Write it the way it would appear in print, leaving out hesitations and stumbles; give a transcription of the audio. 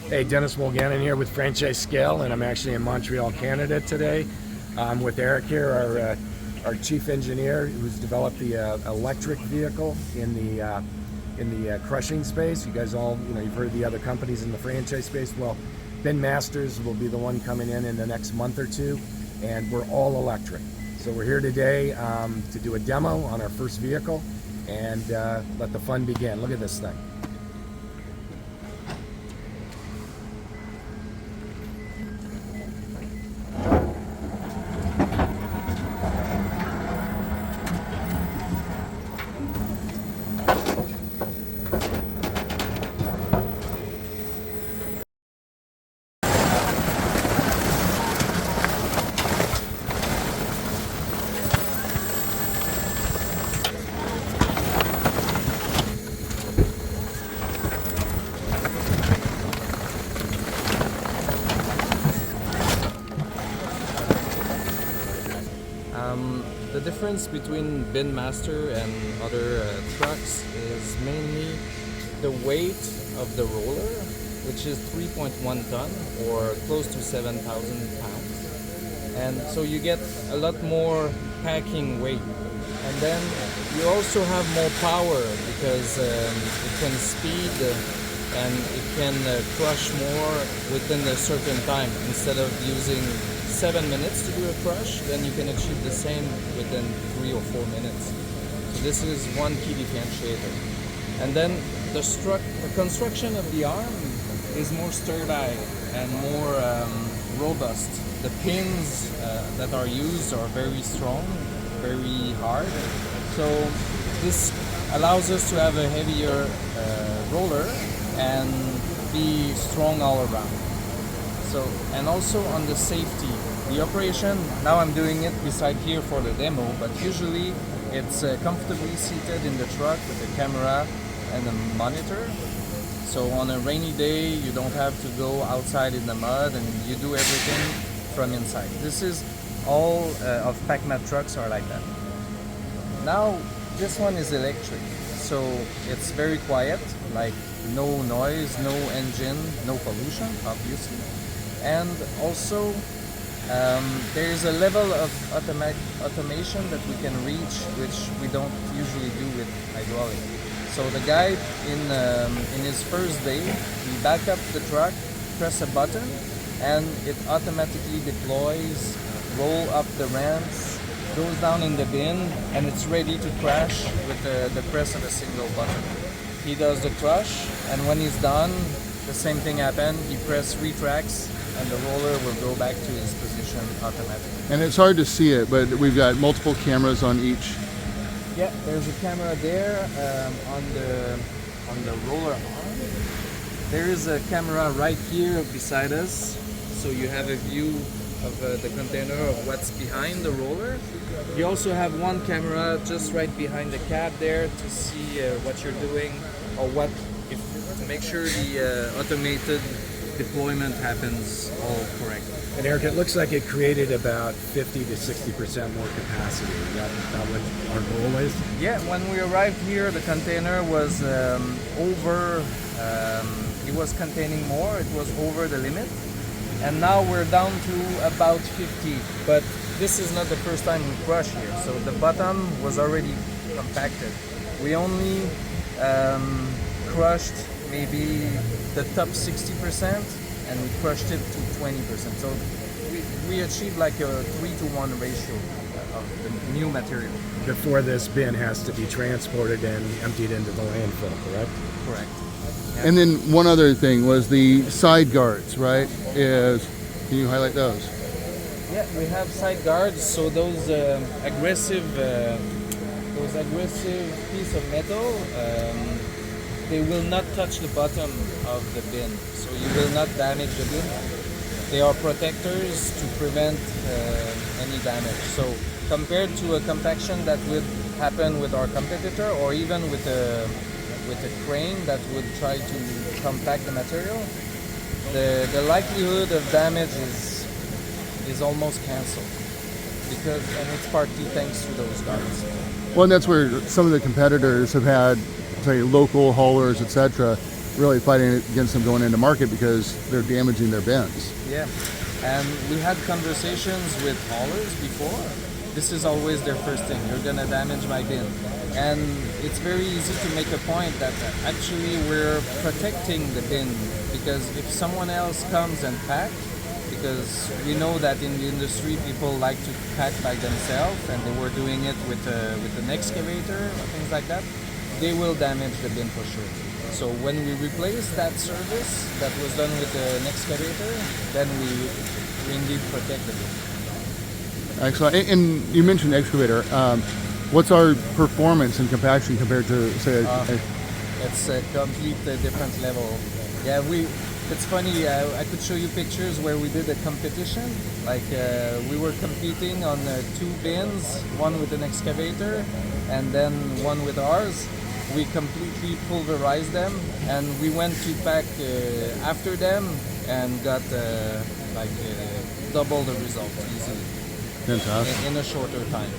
Hey, Dennis Wolganen here with Franchise Scale, and I'm actually in Montreal, Canada today. I'm with Eric here, our chief engineer, who's developed the electric vehicle in the crushing space. You guys all, you've heard the other companies in the franchise space. Well, Ben Masters will be the one coming in the next month or two, and we're all electric. So we're here today to do a demo on our first vehicle and let the fun begin. Look at this thing. The difference between Bin Master and other trucks is mainly the weight of the roller, which is 3.1 ton or close to 7,000 pounds. And so you get a lot more packing weight. And then you also have more power because it can speed and it can crush more within a certain time. Instead of using 7 minutes to do a crush, then you can achieve the same within 3 or 4 minutes. So this is one key differentiator. And then the construction of the arm is more sturdy and more robust. The pins that are used are very strong, very hard. So this allows us to have a heavier roller and be strong all around. So, and also on the safety, the operation, now I'm doing it beside here for the demo, but usually it's comfortably seated in the truck with a camera and a monitor. So on a rainy day, you don't have to go outside in the mud and you do everything from inside. This is all of PACMAT trucks are like that. Now, this one is electric, so it's very quiet, like no noise, no engine, no pollution, obviously. And also there is a level of automation that we can reach, which we don't usually do with hydraulic. So the guy in his first day, we back up the truck, press a button, and it automatically deploys, roll up the ramps, goes down in the bin, and it's ready to crash with the press of a single button. He does the crush, and when he's done, the same thing happens. He retracts, and the roller will go back to his position automatically. And it's hard to see it, but we've got multiple cameras on each. Yeah, there's a camera there on the roller arm. There is a camera right here beside us, so you have a view of the container of what's behind the roller. You also have one camera just right behind the cab there to see what you're doing or to make sure the automated deployment happens all correctly. And Eric, it looks like it created about 50 to 60% more capacity. Is that what our goal is? Yeah, when we arrived here, the container was over, it was containing more, it was over the limit. And now we're down to about 50. But this is not the first time we crush here. So the bottom was already compacted. We only crushed maybe the top 60% and we crushed it to 20%. So we achieved like a 3-to-1 ratio of the new material. Before this bin has to be transported and emptied into the landfill, correct? Correct. Yeah. And then one other thing was the side guards, right? Can you highlight those? Yeah, we have side guards. So those aggressive piece of metal, they will not touch the bottom of the bin, so you will not damage the bin. They are protectors to prevent any damage. So compared to a compaction that would happen with our competitor, or even with a crane that would try to compact the material, the likelihood of damage is almost cancelled, and it's partly thanks to those guards. Well, and that's where some of the competitors have had, say, local haulers, etc., really fighting against them going into market because they're damaging their bins. Yeah, and we had conversations with haulers before. This is always their first thing. You're gonna damage my bin, and it's very easy to make a point that actually we're protecting the bin, because if someone else comes and pack, because we know that in the industry people like to pack by themselves, and they were doing it with an excavator or things like that, they will damage the bin for sure. So when we replace that service that was done with an excavator, then we indeed protect the bin. Excellent. And you mentioned excavator. What's our performance in compaction compared to, say, It's a complete different level. Yeah, it's funny, I could show you pictures where we did a competition. Like we were competing on 2 bins, one with an excavator and then one with ours. We completely pulverized them, and we went to pack after them and got double the result easily fantastic? in a shorter time.